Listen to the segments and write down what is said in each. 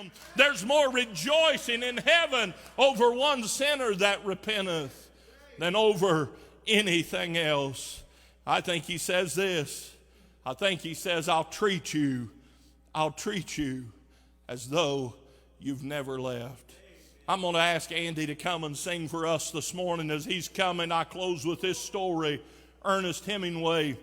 him. There's more rejoicing in heaven over one sinner that repenteth than over anything else. I think he says this. I think he says, I'll treat you as though you've never left. I'm going to ask Andy to come and sing for us this morning. As he's coming, I close with this story. Ernest Hemingway,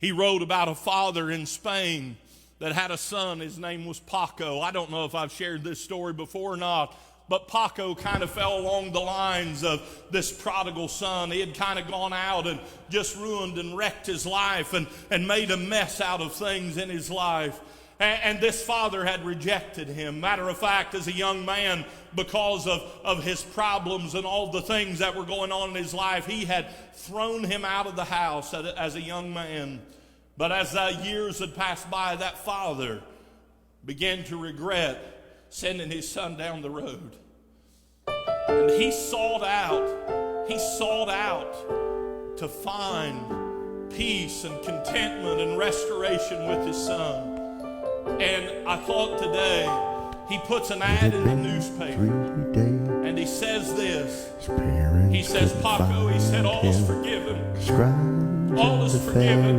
he wrote about a father in Spain that had a son. His name was Paco. I don't know if I've shared this story before or not, but Paco kind of fell along the lines of this prodigal son. He had kind of gone out and just ruined and wrecked his life and made a mess out of things in his life. And this father had rejected him. Matter of fact, as a young man, because of his problems and all the things that were going on in his life, he had thrown him out of the house as a young man. But as years had passed by, that father began to regret sending his son down the road. And he sought out to find peace and contentment and restoration with his son. And I thought today, he puts an ad in the newspaper, and he says this. He says, Paco, he said, all is forgiven. All is forgiven.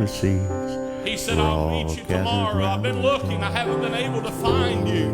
He said, I'll meet you tomorrow. I've been looking. I haven't been able to find you.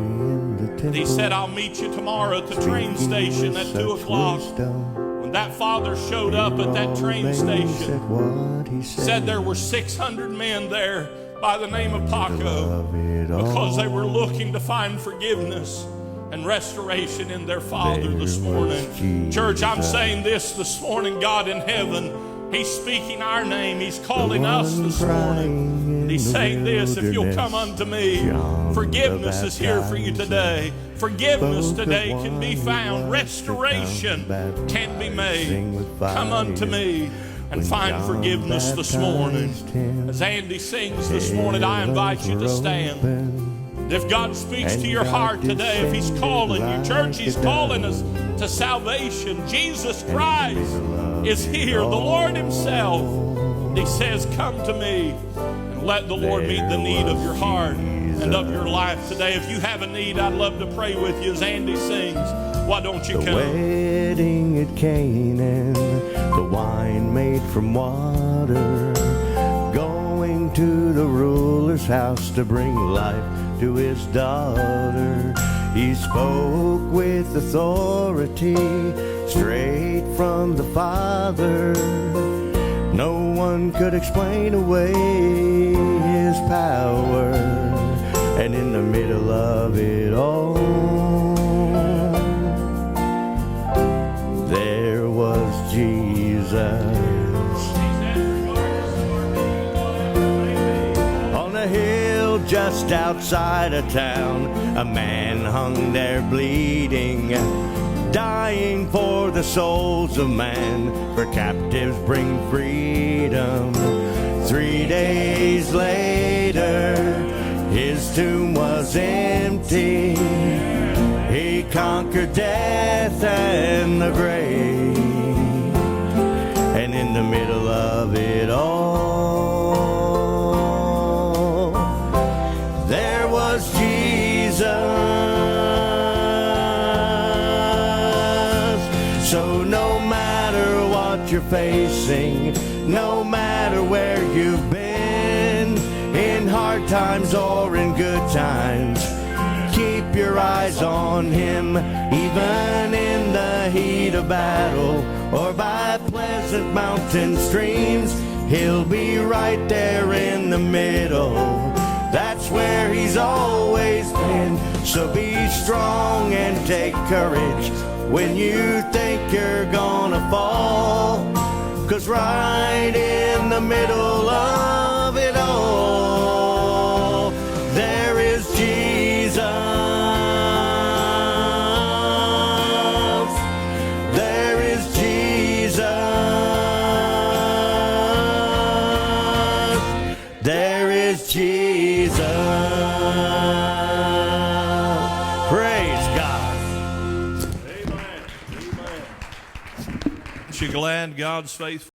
And he said, I'll meet you tomorrow at the train station at 2 o'clock. When that father showed up at that train station, said there were 600 men there by the name of Paco, because they were looking to find forgiveness and restoration in their father this morning. Church, I'm saying this morning, God in heaven, he's speaking our name. He's calling us this morning. And he's saying this, if you'll come unto me, forgiveness is here for you today. Forgiveness today can be found. Restoration can be made. Come unto me and find forgiveness this morning. As Andy sings this morning, I invite you to stand. If God speaks to your heart today, if he's calling you, church, he's calling us to salvation. Jesus Christ is here, the Lord himself. He says, come to me and let the Lord meet the need of your heart and of your life today. If you have a need, I'd love to pray with you as Andy sings. Why don't you come? The wedding at Canaan, the wine made from water, going to the ruler's house to bring life to his daughter. He spoke with authority, straight from the Father. No one could explain away his power. And in the middle of it all, there was Jesus. On a hill just outside of town, a man hung there bleeding, dying for the souls of man, for captives bring freedom. 3 days later, his tomb was empty. He conquered death and the grave. And in the middle of it all, there was Jesus. So no matter what you're facing, no matter where you've been, in hard times or in good times, keep your eyes on him. Even in the heat of battle or by pleasant mountain streams, he'll be right there in the middle. That's where he's always been. So be strong and take courage when you think you're gonna fall, 'cause right in the middle of it all, there is Jesus. There is Jesus. There is Jesus. Praise God. Amen. Amen. Aren't you glad God's faithful?